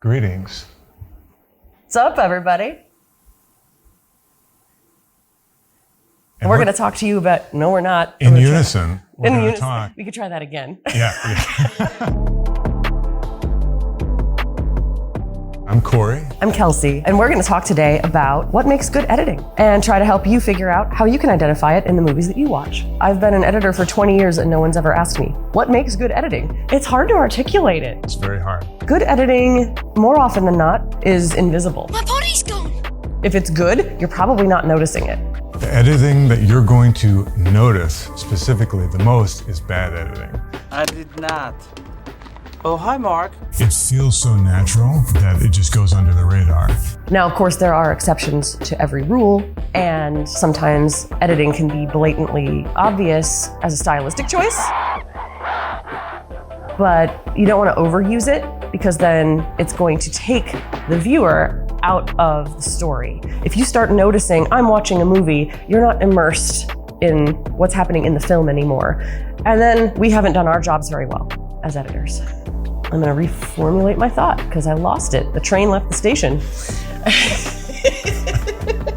Greetings. What's up, everybody? And we're going to talk to you about, no, we're not. In unison, we're going to talk. We could try that again. Yeah. I'm Cory. I'm Kelsi, and we're going to talk today about what makes good editing and try to help you figure out how you can identify it in the movies that you watch. I've been an editor for 20 years and no one's ever asked me, what makes good editing? It's hard to articulate it. It's very hard. Good editing, more often than not, is invisible. My body's gone. If it's good, you're probably not noticing it. The editing that you're going to notice specifically the most is bad editing. I did not. Oh, hi, Mark. It feels so natural that it just goes under the radar. Now, of course, there are exceptions to every rule, and sometimes editing can be blatantly obvious as a stylistic choice. But you don't want to overuse it because then it's going to take the viewer out of the story. If you start noticing, I'm watching a movie, you're not immersed in what's happening in the film anymore. And then we haven't done our jobs very well as editors. I'm gonna reformulate my thought because I lost it. The train left the station.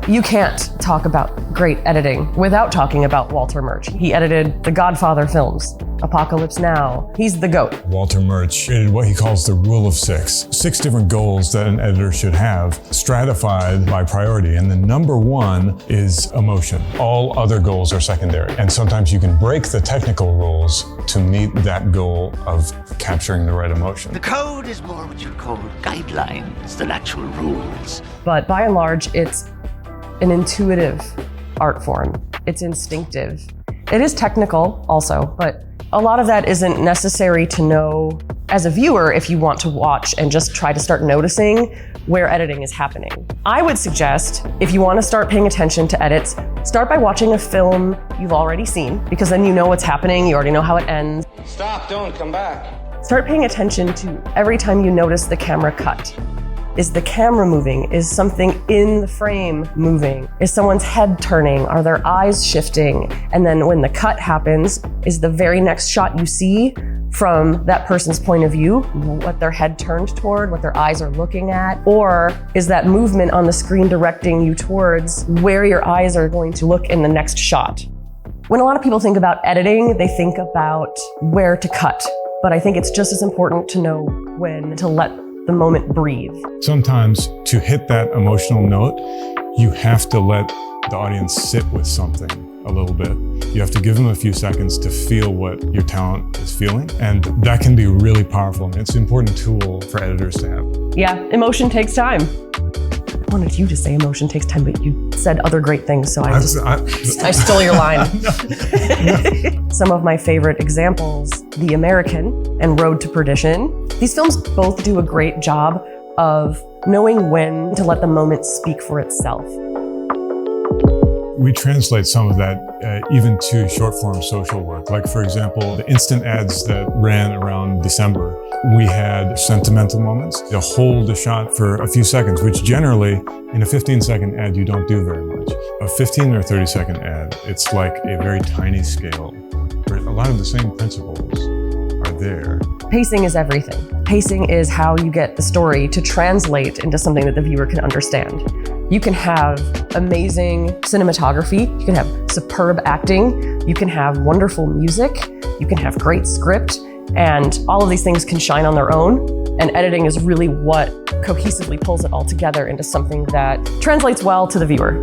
You can't talk about great editing without talking about Walter Murch. He edited the Godfather films, Apocalypse Now. He's the GOAT. Walter Murch created what he calls the rule of six. 6 different goals that an editor should have, stratified by priority. And the number 1 is emotion. All other goals are secondary. And sometimes you can break the technical rules to meet that goal of capturing the right emotion. The code is more what you call guidelines than actual rules. But by and large, it's an intuitive art form. It's instinctive. It is technical also, but a lot of that isn't necessary to know as a viewer if you want to watch and just try to start noticing where editing is happening. I would suggest, if you want to start paying attention to edits, start by watching a film you've already seen, because then you know what's happening, you already know how it ends. Stop, don't come back. Start paying attention to every time you notice the camera cut. Is the camera moving? Is something in the frame moving? Is someone's head turning? Are their eyes shifting? And then when the cut happens, is the very next shot you see from that person's point of view, what their head turned toward, what their eyes are looking at? Or is that movement on the screen directing you towards where your eyes are going to look in the next shot? When a lot of people think about editing, they think about where to cut. But I think it's just as important to know when to let the moment breathe. Sometimes to hit that emotional note, you have to let the audience sit with something a little bit. You have to give them a few seconds to feel what your talent is feeling. And that can be really powerful. And it's an important tool for editors to have. Yeah, emotion takes time. I wanted you to say emotion takes time, but you said other great things, so I stole your line. Some of my favorite examples, The American and Road to Perdition. These films both do a great job of knowing when to let the moment speak for itself. We translate some of that even to short-form social work. Like, for example, the instant ads that ran around December, we had sentimental moments to hold a shot for a few seconds, which generally, in a 15-second ad, you don't do very much. A 15 or 30-second ad, it's like a very tiny scale, where a lot of the same principles are there. Pacing is everything. Pacing is how you get the story to translate into something that the viewer can understand. You can have amazing cinematography, you can have superb acting, you can have wonderful music, you can have great script, and all of these things can shine on their own. And editing is really what cohesively pulls it all together into something that translates well to the viewer.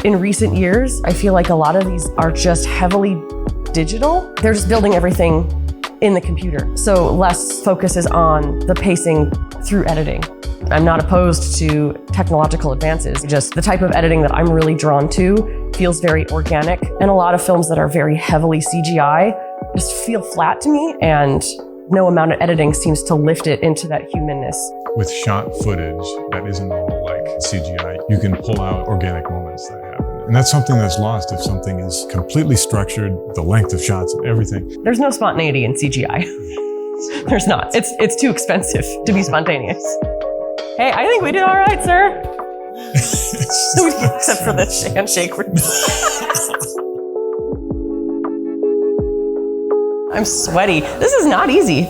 In recent years, I feel like a lot of these are just heavily digital. They're just building everything in the computer. So less focus is on the pacing through editing. I'm not opposed to technological advances. Just the type of editing that I'm really drawn to feels very organic. And a lot of films that are very heavily CGI just feel flat to me, and no amount of editing seems to lift it into that humanness. With shot footage that isn't all like CGI, you can pull out organic moments that happen. And that's something that's lost if something is completely structured, the length of shots and everything. There's no spontaneity in CGI. There's not. It's too expensive to be spontaneous. Hey, I think we did all right, sir. Except for the handshake. I'm sweaty. This is not easy.